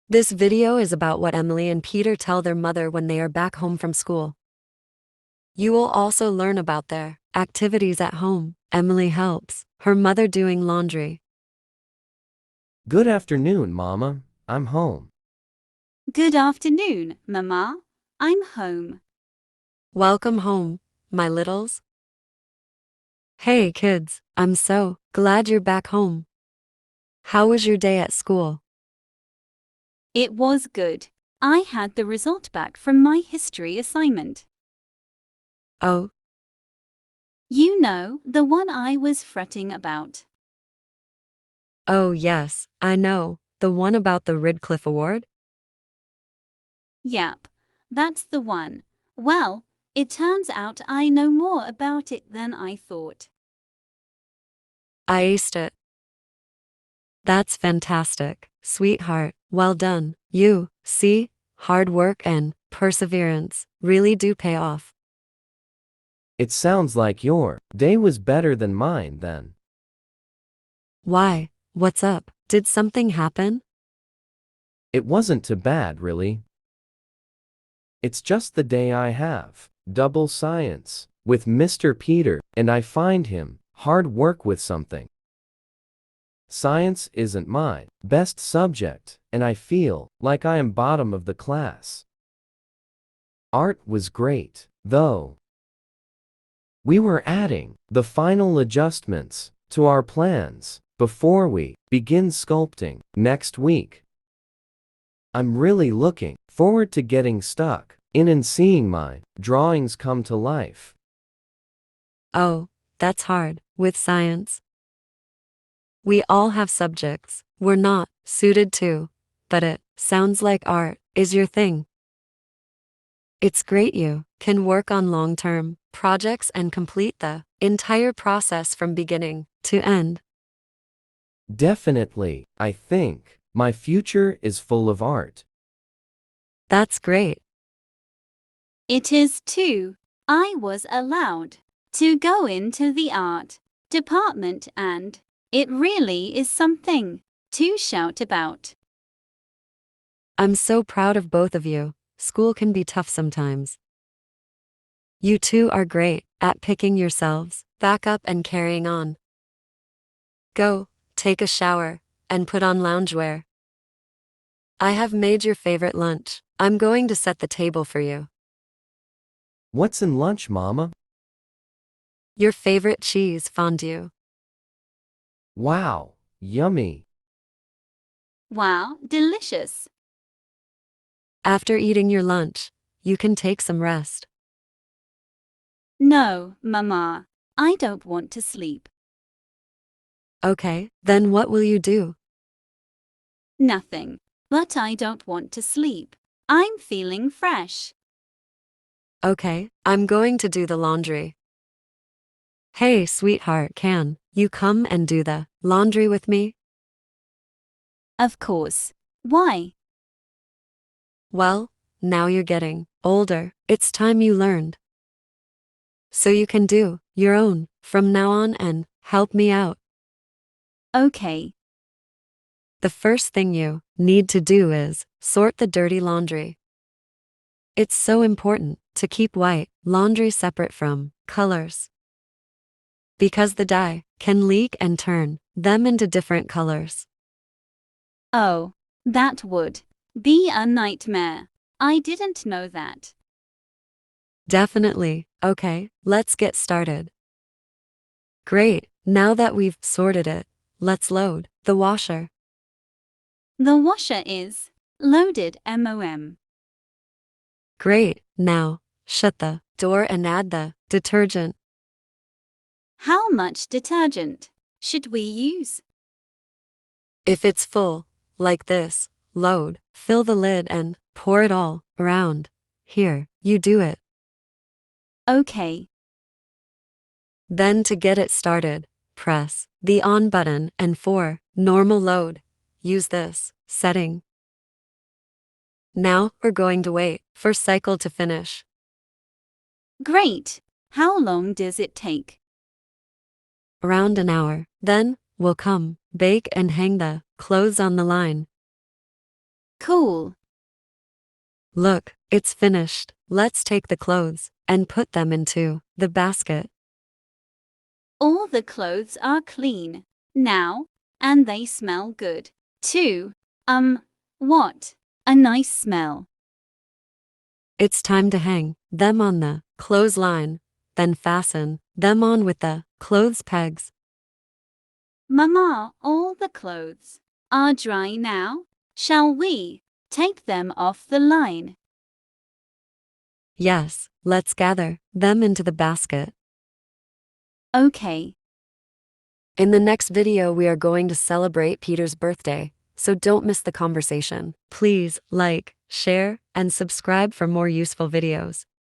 This video is about what Emily and Peter tell their mother when they are back home from school. You will also learn about their activities at home. Emily helps her mother doing laundry. Good afternoon, Mama. I'm home. Good afternoon, Mama. I'm home. Welcome home, my littles. Hey kids, I'm so glad you're back home. How was your day at school? It was good. I had the result back from my history assignment. Oh, You know, the one I was fretting about. oh yes, I know, the one about the Ridcliffe Award? Yep, that's the one. Well, it turns out I know more about it than I thought. I aced it. That's fantastic, sweetheart. Well done. You see, hard work and perseverance really do pay off. It sounds like your day was better than mine then. Why? What's up? Did something happen? It wasn't too bad, really. It's just the day I have double science with Mr. Peter, and I find him hard work with something. Science isn't my best subject, and I feel like I am bottom of the class. Art was great, though. We were adding the final adjustments to our plans before we begin sculpting next week. I'm really looking forward to getting stuck in and seeing my drawings come to life. Oh, that's hard, with science. We all have subjects we're not suited to, but it sounds like art is your thing. It's great you can work on long-term projects and complete the entire process from beginning to end. Definitely, I think my future is full of art. That's great. It is too. I was allowed to go into the art department and it really is something to shout about. I'm so proud of both of you. School can be tough sometimes. You two are great at picking yourselves back up and carrying on. Go, take a shower, and put on loungewear. I have made your favorite lunch. I'm going to set the table for you. What's in lunch, Mama? Your favorite cheese fondue. Wow, yummy. Wow, delicious. After eating your lunch, you can take some rest. No, Mama, I don't want to sleep. Okay, then what will you do? Nothing. But I don't want to sleep. I'm feeling fresh. Okay, I'm going to do the laundry. Hey, sweetheart, can you come and do the laundry with me? Of course. Why? Well, now you're getting older, it's time you learned. So you can do your own from now on and help me out. Okay. The first thing you need to do is sort the dirty laundry. It's so important to keep white laundry separate from colors, because the dye can leak and turn them into different colors. Oh, that would be a nightmare. I didn't know that. Definitely. Okay, let's get started. Great, now that we've sorted it, let's load the washer. The washer is loaded, MOM. Great, now, shut the door and add the detergent. How much detergent should we use? If it's full, like this, load, fill the lid and pour it all around. Here, you do it. Okay. Then to get it started, press the on button and for normal load, use this setting. Now we're going to wait for cycle to finish. Great. How long does it take? Around an hour. Then we'll come, bake and hang the clothes on the line. Cool. Look, it's finished. Let's take the clothes and put them into the basket. All the clothes are clean now, and they smell good, too. What a nice smell. It's time to hang them on the clothesline, then fasten them on with the clothes pegs. Mama, all the clothes are dry now. Shall we take them off the line? Yes, let's gather them into the basket. Okay. In the next video, we are going to celebrate Peter's birthday, so don't miss the conversation. Please like, share, and subscribe for more useful videos.